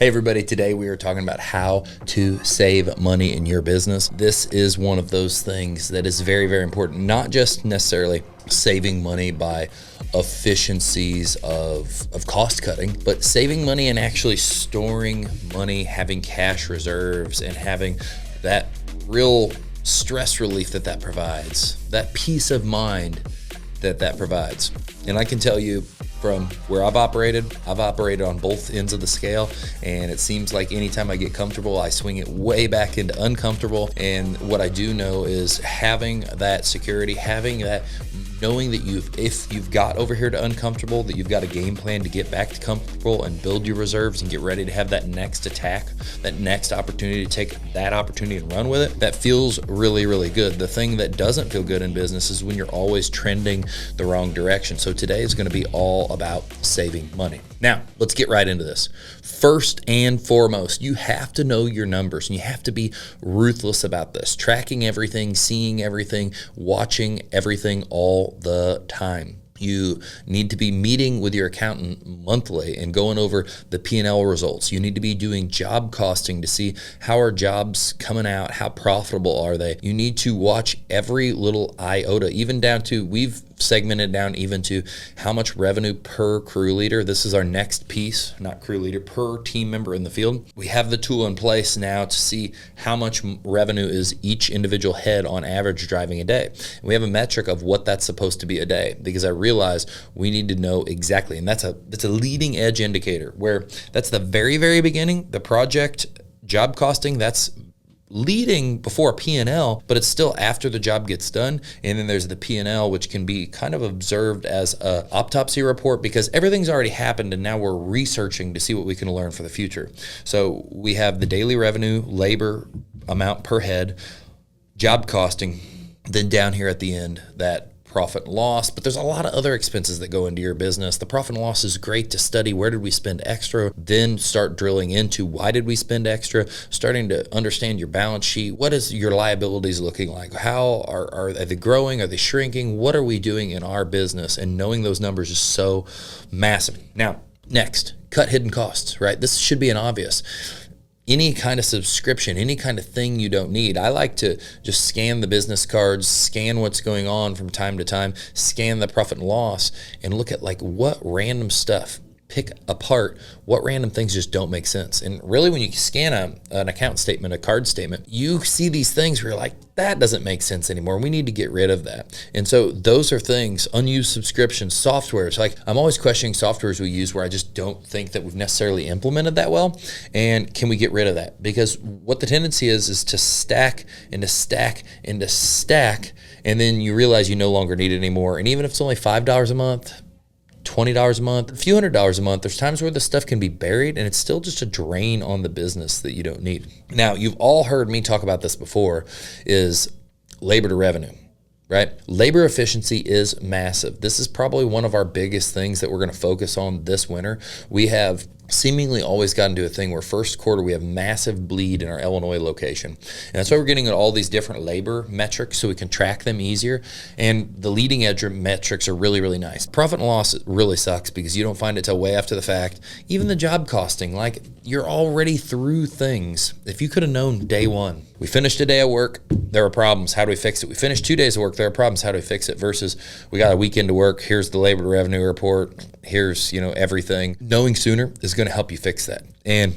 Hey everybody, today we are talking about how to save money in your business. This is one of those things that is very, very important, not just necessarily saving money by efficiencies of cost cutting, but saving money and actually storing money, having cash reserves, and having that real stress relief that provides, that peace of mind that provides. And I can tell you, from where I've operated on both ends of the scale, and it seems like anytime I get comfortable, I swing it way back into uncomfortable. And what I do know is having that security, having that knowing that if you've got over here to uncomfortable, that you've got a game plan to get back to comfortable and build your reserves and get ready to have that next attack, that next opportunity to take that opportunity and run with it. That feels really, really good. The thing that doesn't feel good in business is when you're always trending the wrong direction. So today is going to be all about saving money. Now, let's get right into this. First and foremost, you have to know your numbers and you have to be ruthless about this. Tracking everything, seeing everything, watching everything all the time. You need to be meeting with your accountant monthly and going over the P&L results. You need to be doing job costing to see how are jobs coming out, how profitable are they. You need to watch every little iota, even down to, we've segmented down even to how much revenue per crew leader. This is our next piece, not crew leader, per team member in the field. We have the tool in place now to see how much revenue is each individual head on average driving a day. And we have a metric of what that's supposed to be a day, because I realize we need to know exactly, and that's a leading edge indicator, where that's the very, very beginning, the project job costing, that's leading before a P&L, but it's still after the job gets done. And then there's the P&L, which can be kind of observed as a autopsy report, because everything's already happened and now we're researching to see what we can learn for the future. So we have the daily revenue, labor amount per head, job costing, then down here at the end, that profit and loss. But there's a lot of other expenses that go into your business. The profit and loss is great to study. Where did we spend extra? Then start drilling into why did we spend extra? Starting to understand your balance sheet. What is your liabilities looking like? How are they growing? Are they shrinking? What are we doing in our business? And knowing those numbers is so massive. Now, next, cut hidden costs, right? This should be an obvious. Any kind of subscription, any kind of thing you don't need. I like to just scan the business cards, scan what's going on from time to time, scan the profit and loss, and look at like what random stuff, pick apart what random things just don't make sense. And really, when you scan an account statement, a card statement, you see these things where you're like, that doesn't make sense anymore. We need to get rid of that. And so those are things, unused subscriptions, software. It's like, I'm always questioning softwares we use where I just don't think that we've necessarily implemented that well. And can we get rid of that? Because what the tendency is to stack and to stack and to stack. And then you realize you no longer need it anymore. And even if it's only $5 a month, $20 a month, a few $100s a month, there's times where the stuff can be buried and it's still just a drain on the business that you don't need. Now, you've all heard me talk about this before, is labor to revenue, right? Labor efficiency is massive. This is probably one of our biggest things that we're going to focus on this winter. We have seemingly always gotten to a thing where first quarter we have massive bleed in our Illinois location. And that's why we're getting at all these different labor metrics so we can track them easier. And the leading edge metrics are really, really nice. Profit and loss really sucks because you don't find it till way after the fact. Even the job costing, like you're already through things. If you could have known day one, we finished a day of work, there are problems. How do we fix it? We finished 2 days of work, there are problems. How do we fix it? Versus we got a weekend to work. Here's the labor to revenue report. Here's, everything. Knowing sooner is going to help you fix that. And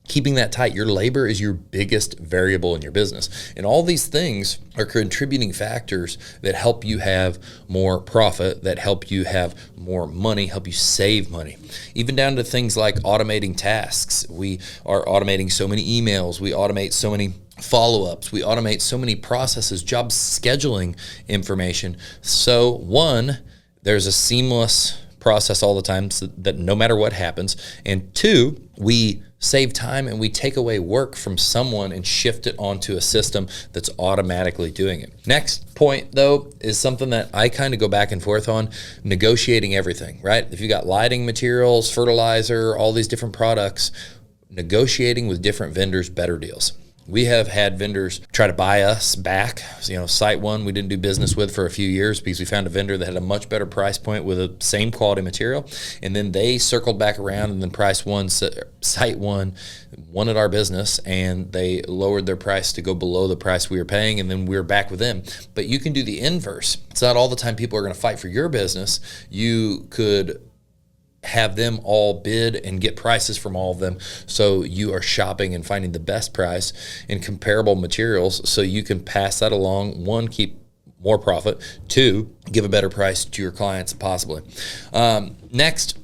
keeping that tight, your labor is your biggest variable in your business. And all these things are contributing factors that help you have more profit, that help you have more money, help you save money. Even down to things like automating tasks. We are automating so many emails. We automate so many follow-ups. We automate so many processes, job scheduling information. So one, there's a seamless process all the time so that no matter what happens. And two, we save time and we take away work from someone and shift it onto a system that's automatically doing it. Next point, though, is something that I kind of go back and forth on, negotiating everything, right? If you got lighting materials, fertilizer, all these different products, negotiating with different vendors better deals. We have had vendors try to buy us back. Site one we didn't do business with for a few years because we found a vendor that had a much better price point with the same quality material. And then they circled back around, and then site one wanted our business, and they lowered their price to go below the price we were paying, and then we were back with them. But you can do the inverse. It's not all the time people are going to fight for your business. You could have them all bid and get prices from all of them, so you are shopping and finding the best price in comparable materials, so you can pass that along. One, keep more profit. Two, give a better price to your clients possibly. Next,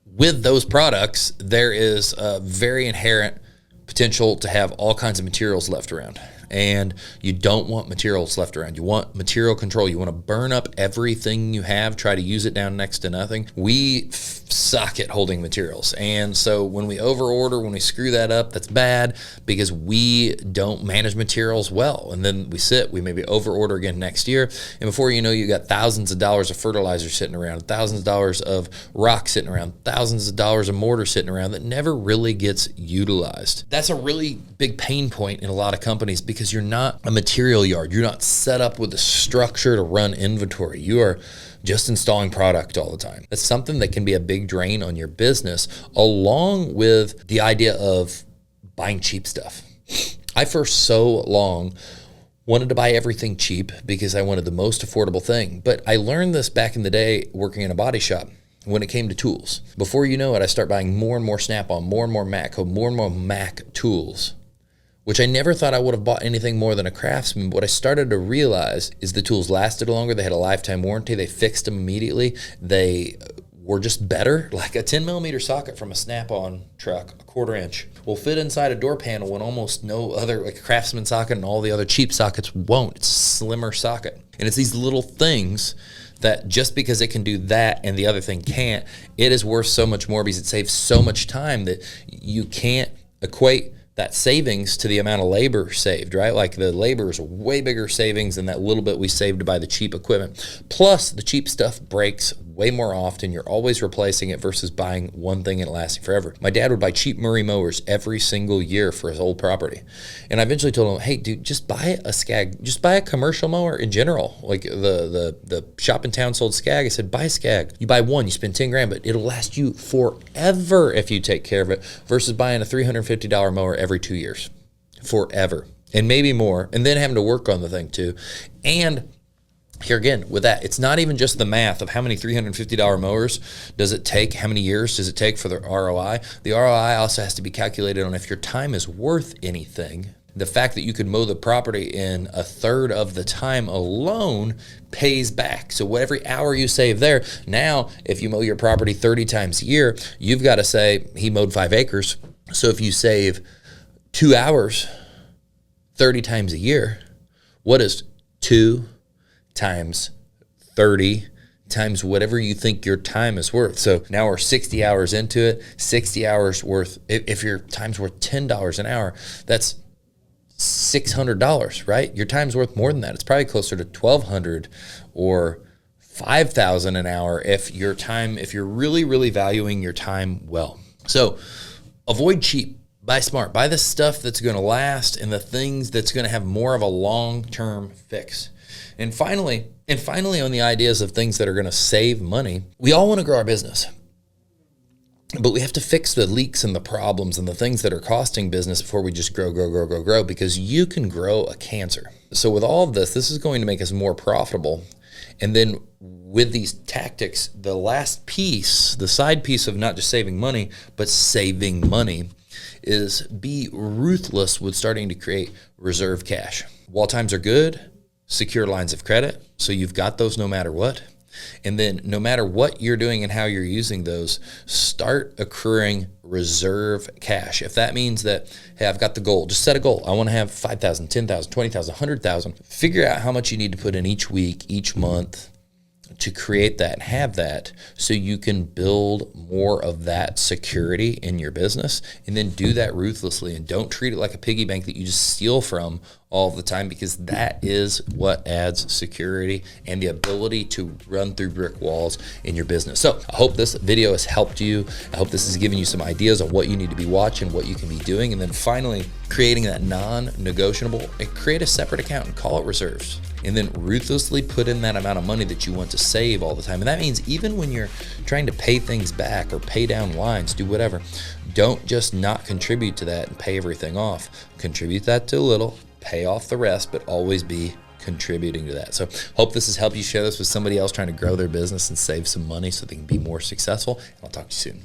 with those products, there is a very inherent potential to have all kinds of materials left around. And you don't want materials left around. You want material control. You want to burn up everything you have, try to use it down next to nothing. We suck at holding materials. And so when we overorder, when we screw that up, that's bad because we don't manage materials well. And then we maybe overorder again next year. And before you know, you got thousands of dollars of fertilizer sitting around, thousands of dollars of rock sitting around, thousands of dollars of mortar sitting around that never really gets utilized. That's a really big pain point in a lot of companies because you're not a material yard. You're not set up with a structure to run inventory. You are just installing product all the time. That's something that can be a big drain on your business, along with the idea of buying cheap stuff. I for so long wanted to buy everything cheap because I wanted the most affordable thing. But I learned this back in the day working in a body shop. When it came to tools, before you know it, I start buying more and more Snap-on, more and more Matco, more and more Mac tools, which I never thought I would have bought anything more than a Craftsman. What I started to realize is the tools lasted longer. They had a lifetime warranty. They fixed them immediately. They were just better. Like a 10 millimeter socket from a Snap-on truck, a 1/4 inch, will fit inside a door panel when almost no other, like a Craftsman socket and all the other cheap sockets won't. It's a slimmer socket. And it's these little things that just because it can do that and the other thing can't, it is worth so much more because it saves so much time that you can't equate that savings to the amount of labor saved, right? Like the labor is a way bigger savings than that little bit we saved to buy the cheap equipment. Plus, the cheap stuff breaks way more often. You're always replacing it versus buying one thing and it lasting forever. My dad would buy cheap Murray mowers every single year for his old property. And I eventually told him, hey, dude, just buy a Skag. Just buy a commercial mower in general. Like the shop in town sold Skag. I said, buy a Skag. You buy one, you spend 10 grand, but it'll last you forever if you take care of it versus buying a $350 mower every 2 years. Forever. And maybe more. And then having to work on the thing too. And here again, with that, it's not even just the math of how many $350 mowers does it take, how many years does it take for the ROI. The ROI also has to be calculated on if your time is worth anything. The fact that you could mow the property in a third of the time alone pays back. So every hour you save there, now if you mow your property 30 times a year, you've got to say he mowed 5 acres. So if you save 2 hours 30 times a year, what is 2 times 30 times whatever you think your time is worth? So now we're 60 hours into it, 60 hours worth. If your time's worth $10 an hour, that's $600, right? Your time's worth more than that. It's probably closer to $1,200 or $5,000 an hour if you're really, really valuing your time well. So avoid cheap. Buy smart. Buy the stuff that's going to last and the things that's going to have more of a long-term fix. And finally, on the ideas of things that are going to save money, we all want to grow our business. But we have to fix the leaks and the problems and the things that are costing business before we just grow, because you can grow a cancer. So with all of this is going to make us more profitable. And then with these tactics, the last piece, the side piece of not just saving money, but saving money is be ruthless with starting to create reserve cash. While times are good, secure lines of credit, so you've got those no matter what. And then no matter what you're doing and how you're using those, start accruing reserve cash. If that means that, hey, I've got the goal, just set a goal. I want to have 5,000, 10,000, 20,000, 100,000. Figure out how much you need to put in each week, each month. to create that and have that so you can build more of that security in your business, and then do that ruthlessly, and don't treat it like a piggy bank that you just steal from all the time, because that is what adds security and the ability to run through brick walls in your business. So I hope this video has helped you. I hope this has given you some ideas on what you need to be watching, what you can be doing, and then finally creating that non-negotiable, and create a separate account and call it reserves. And then ruthlessly put in that amount of money that you want to save all the time. And that means even when you're trying to pay things back or pay down lines, do whatever, don't just not contribute to that and pay everything off. Contribute that to a little, pay off the rest, but always be contributing to that. So hope this has helped you. Share this with somebody else trying to grow their business and save some money so they can be more successful. And I'll talk to you soon.